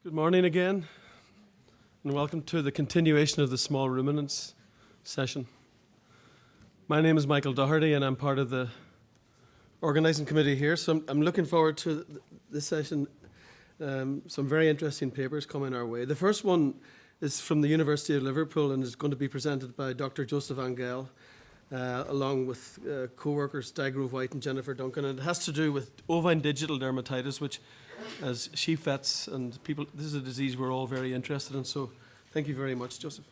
Good morning again, and welcome to the continuation of the small ruminants session. My name is Michael Doherty, and I'm part of the organising committee here, so I'm looking forward to this session. Some very interesting papers coming our way. The first one is from the University of Liverpool and is going to be presented by Dr. Joseph Angell, along with co-workers Digrove White and Jennifer Duncan, and it has to do with ovine digital dermatitis, which as sheep vets and people, this is a disease we're all very interested in, so thank you very much, Joseph.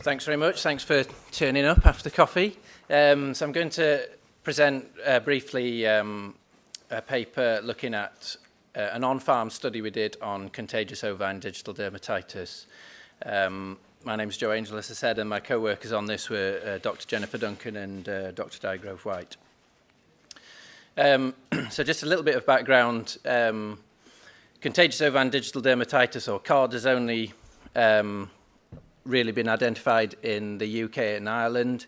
Thanks very much. Thanks for turning up after coffee. So I'm going to present briefly a paper looking at an on-farm study we did on contagious ovine digital dermatitis. My name's Joe Angell, as I said, and my co-workers on this were Dr. Jennifer Duncan and Dr. Digrove White. So just a little bit of background. Contagious ovine digital dermatitis, or CODD, has only really been identified in the UK and Ireland.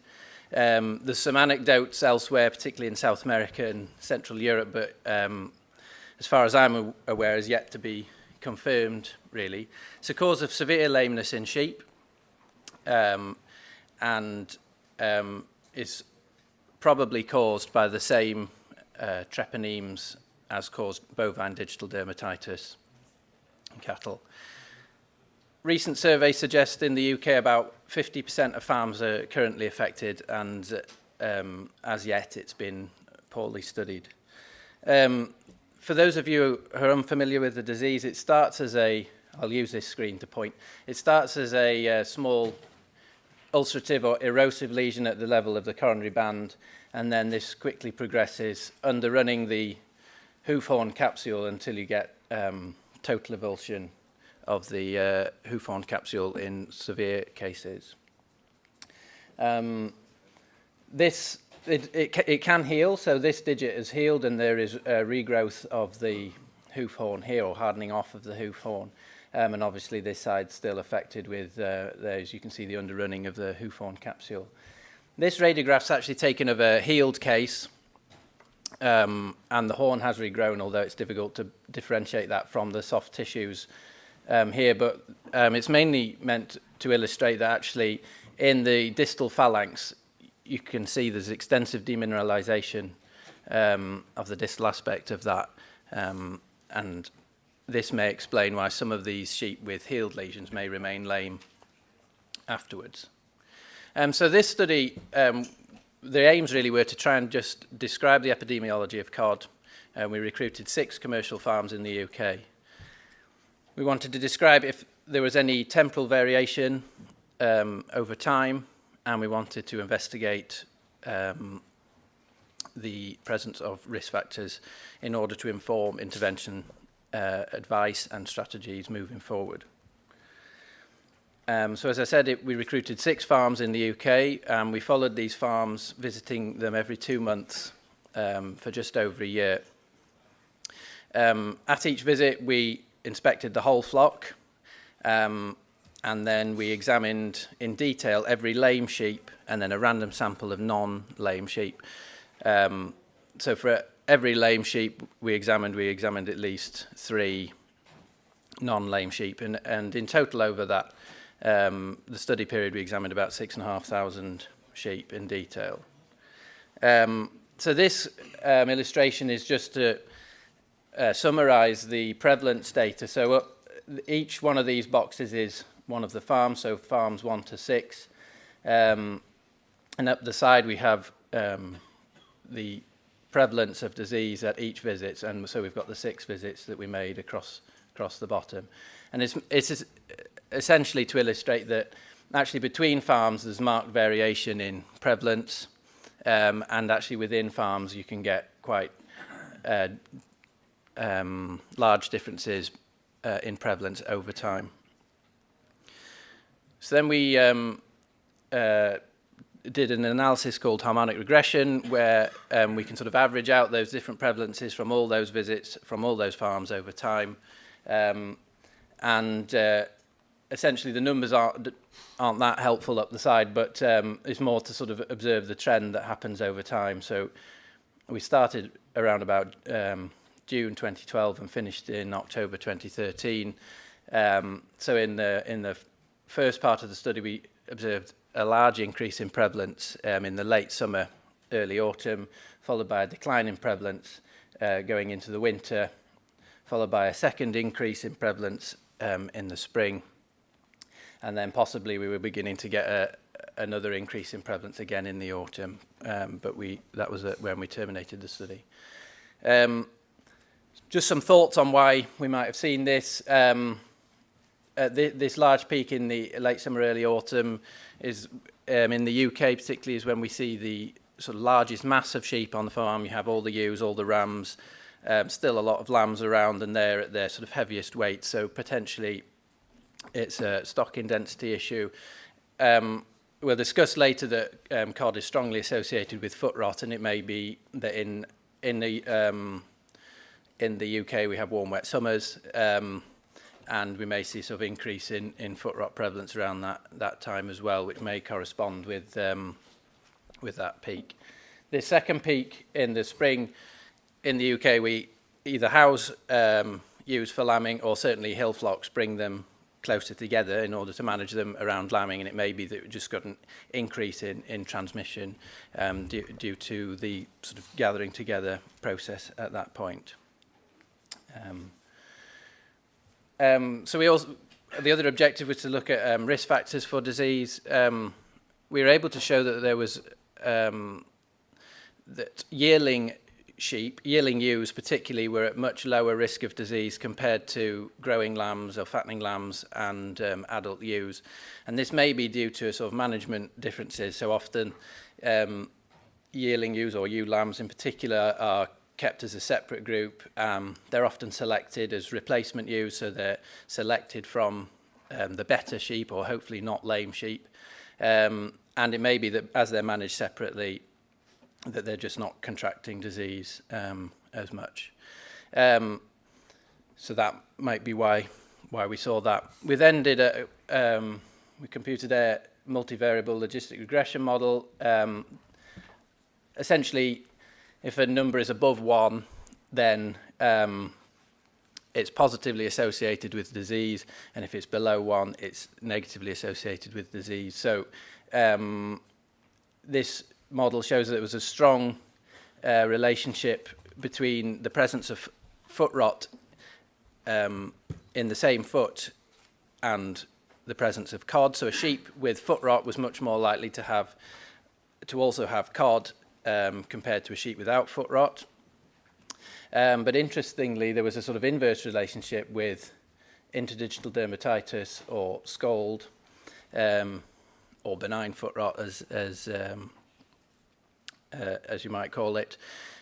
There's some anecdotes elsewhere, particularly in South America and Central Europe, but as far as I'm aware, is yet to be confirmed, really. It's a cause of severe lameness in sheep, and is probably caused by the same treponemes as caused bovine digital dermatitis in cattle. Recent surveys suggest in the UK about 50% of farms are currently affected, and as yet it's been poorly studied. For those of you who are unfamiliar with the disease, it starts as I'll use this screen to point, it starts as a small ulcerative or erosive lesion at the level of the coronary band, and then this quickly progresses, underrunning the hoof-horn capsule until you get total avulsion of the hoof-horn capsule in severe cases. It can heal, so this digit is healed and there is a regrowth of the hoof-horn here, or hardening off of the hoof-horn. And obviously this side's still affected with, as you can see, the underrunning of the hoof-horn capsule. This radiograph's actually taken of a healed case, and the horn has regrown, although it's difficult to differentiate that from the soft tissues here. But it's mainly meant to illustrate that actually in the distal phalanx, you can see there's extensive demineralization of the distal aspect of that, and this may explain why some of these sheep with healed lesions may remain lame afterwards. So this study, the aims really were to try and just describe the epidemiology of CODD. We recruited 6 commercial farms in the UK. We wanted to describe if there was any temporal variation over time, and we wanted to investigate the presence of risk factors in order to inform intervention advice and strategies moving forward. So as I said, we recruited 6 farms in the UK, and we followed these farms, visiting them every 2 months for just over a year. At each visit, we inspected the whole flock, and then we examined in detail every lame sheep and then a random sample of non-lame sheep. So for every lame sheep we examined at least 3 non-lame sheep, and in total over that the study period we examined about 6,500 sheep in detail. So this illustration is just to summarize the prevalence data. So each one of these boxes is one of the farms, so farms 1 to 6, and up the side we have the prevalence of disease at each visit, and so we've got the 6 visits that we made across the bottom. And it's essentially to illustrate that actually between farms there's marked variation in prevalence, and actually within farms you can get quite large differences in prevalence over time. So then we did an analysis called Harmonic Regression, where we can sort of average out those different prevalences from all those visits, from all those farms over time. And essentially the numbers aren't that helpful up the side, but it's more to sort of observe the trend that happens over time. So we started around about June 2012 and finished in October 2013. So in the first part of the study, we observed a large increase in prevalence in the late summer, early autumn, followed by a decline in prevalence going into the winter, followed by a second increase in prevalence in the spring, and then possibly we were beginning to get another increase in prevalence again in the autumn, but that was when we terminated the study. Just some thoughts on why we might have seen this. This large peak in the late summer, early autumn is in the UK particularly is when we see the sort of largest mass of sheep on the farm. You have all the ewes, all the rams, still a lot of lambs around, and they're at their sort of heaviest weight. So potentially it's a stocking density issue. We'll discuss later that CODD is strongly associated with foot rot, and it may be that in the UK we have warm, wet summers, and we may see sort of increase in foot rot prevalence around that time as well, which may correspond with that peak. The second peak in the spring in the UK, we either house ewes for lambing, or certainly hill flocks bring them closer together in order to manage them around lambing, and it may be that we just got an increase in transmission due to the sort of gathering together process at that point. So the other objective was to look at risk factors for disease. We were able to show that there was that yearling ewes particularly, were at much lower risk of disease compared to growing lambs or fattening lambs and adult ewes. And this may be due to sort of management differences. So often yearling ewes, or ewe lambs in particular, are kept as a separate group. They're often selected as replacement ewes, so they're selected from the better sheep, or hopefully not lame sheep. And it may be that as they're managed separately, that they're just not contracting disease as much. So that might be why we saw that. We then did we computed a multivariable logistic regression model. Essentially, if a number is above 1, then it's positively associated with disease, and if it's below 1, it's negatively associated with disease. So this model shows that there was a strong relationship between the presence of foot rot in the same foot and the presence of CODD. So a sheep with foot rot was much more likely to also have CODD compared to a sheep without foot rot. But interestingly, there was a sort of inverse relationship with interdigital dermatitis, or scald, or benign foot rot, as you might call it.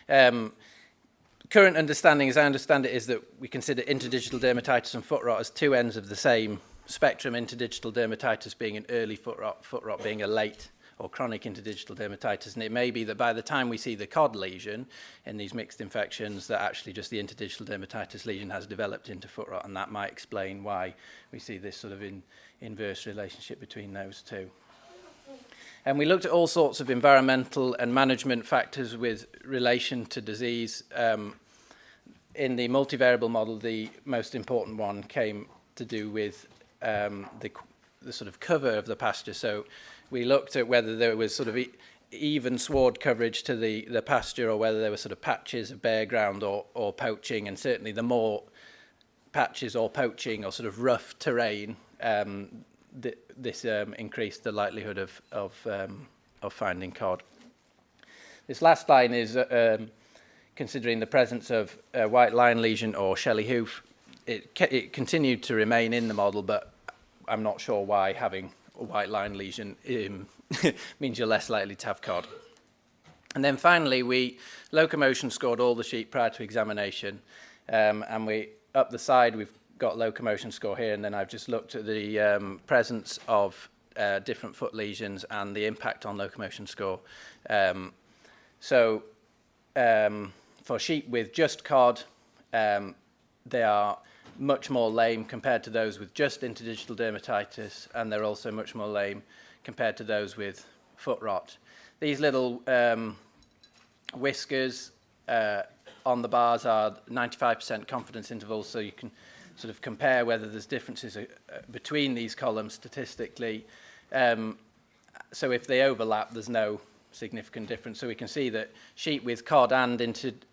Current understanding, as I understand it, is that we consider interdigital dermatitis and foot rot as two ends of the same spectrum, interdigital dermatitis being an early foot rot being a late or chronic interdigital dermatitis. And it may be that by the time we see the CODD lesion in these mixed infections, that actually just the interdigital dermatitis lesion has developed into foot rot, and that might explain why we see this sort of inverse relationship between those two. And we looked at all sorts of environmental and management factors with relation to disease. In the multivariable model, the most important one came to do with the sort of cover of the pasture. So we looked at whether there was sort of even sward coverage to the pasture, or whether there were sort of patches of bare ground or poaching. And certainly the more patches or poaching or sort of rough terrain, this increased the likelihood of finding CODD. This last line is considering the presence of a white line lesion or shelly hoof. It continued to remain in the model, but I'm not sure why having a white line lesion means you're less likely to have CODD. And then finally, we locomotion scored all the sheep prior to examination, and we up the side we've got locomotion score here, and then I've just looked at the presence of different foot lesions and the impact on locomotion score. So for sheep with just CODD, they are much more lame compared to those with just interdigital dermatitis, and they're also much more lame compared to those with foot rot. These little whiskers on the bars are 95% confidence intervals, so you can sort of compare whether there's differences between these columns statistically. So if they overlap, there's no significant difference. So we can see that sheep with CODD and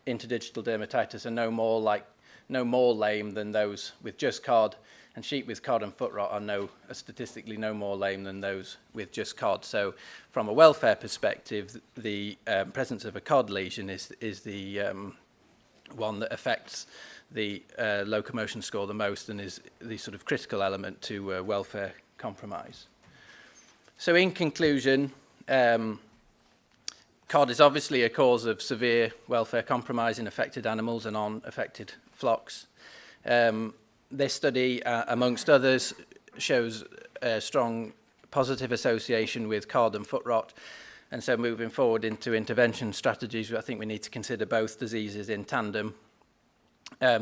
interdigital dermatitis are no more lame than those with just CODD, and sheep with CODD and foot rot are statistically no more lame than those with just CODD. So from a welfare perspective, the presence of a CODD lesion is the one that affects the locomotion score the most and is the sort of critical element to welfare compromise. So in conclusion, CODD is obviously a cause of severe welfare compromise in affected animals and on affected flocks. This study, amongst others, shows a strong positive association with CODD and foot rot. And so moving forward into intervention strategies, I think we need to consider both diseases in tandem.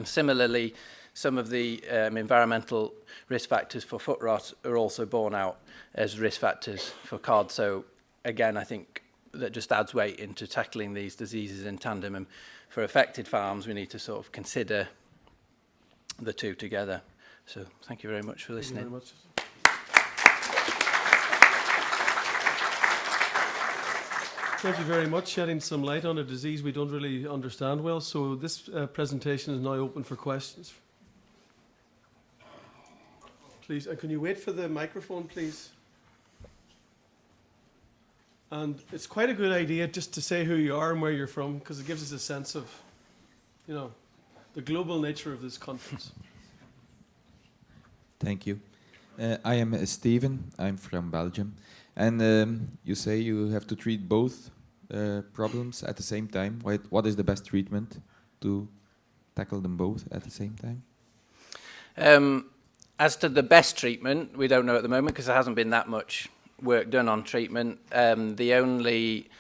Similarly, some of the environmental risk factors for foot rot are also borne out as risk factors for CODD. So again, I think that just adds weight into tackling these diseases in tandem. And for affected farms, we need to sort of consider the two together. So thank you very much for listening. Thank you very much. Thank you very much, shedding some light on a disease we don't really understand well. So this presentation is now open for questions. Please, and can you wait for the microphone, please? And it's quite a good idea just to say who you are and where you're from, because it gives us a sense of, you know, the global nature of this conference. Thank you. I am Steven. I'm from Belgium. And you say you have to treat both problems at the same time. What is the best treatment to tackle them both at the same time? As to the best treatment, we don't know at the moment because there hasn't been that much work done on treatment. The only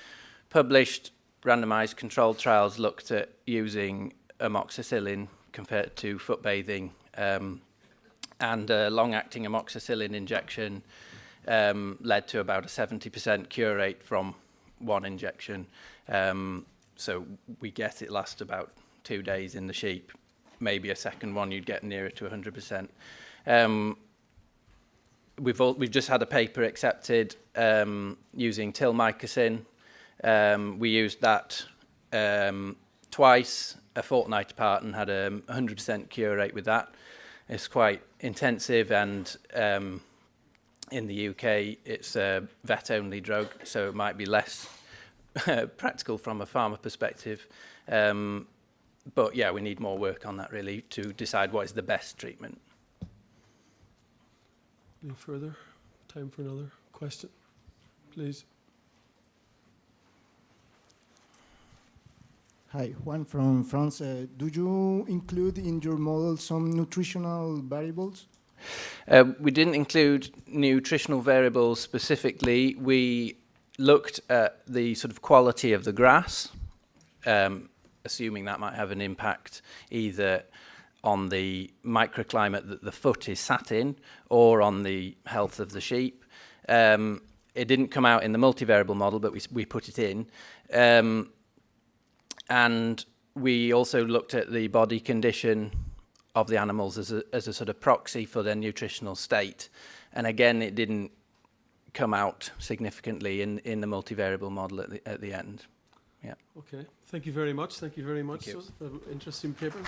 published randomized controlled trials looked at using amoxicillin compared to foot bathing, and a long-acting amoxicillin injection led to about a 70% cure rate from one injection. So we guess it lasts about 2 days in the sheep. Maybe a second one you'd get nearer to 100%. We've just had a paper accepted using tilmycin. We used that twice, a fortnight apart, and had a 100% cure rate with that. It's quite intensive, and in the UK it's a vet-only drug, so it might be less practical from a farmer perspective. But yeah, we need more work on that really to decide what is the best treatment. Any further? Time for another question, please. Hi, Juan from France. Do you include in your model some nutritional variables? We didn't include nutritional variables specifically. We looked at the sort of quality of the grass, assuming that might have an impact either on the microclimate that the foot is sat in or on the health of the sheep. It didn't come out in the multivariable model, but we put it in. And we also looked at the body condition of the animals as a sort of proxy for their nutritional state. And again, it didn't come out significantly in the multivariable model at the end. Yeah. Okay. Thank you very much. Thank you very much. Thank you. Interesting paper.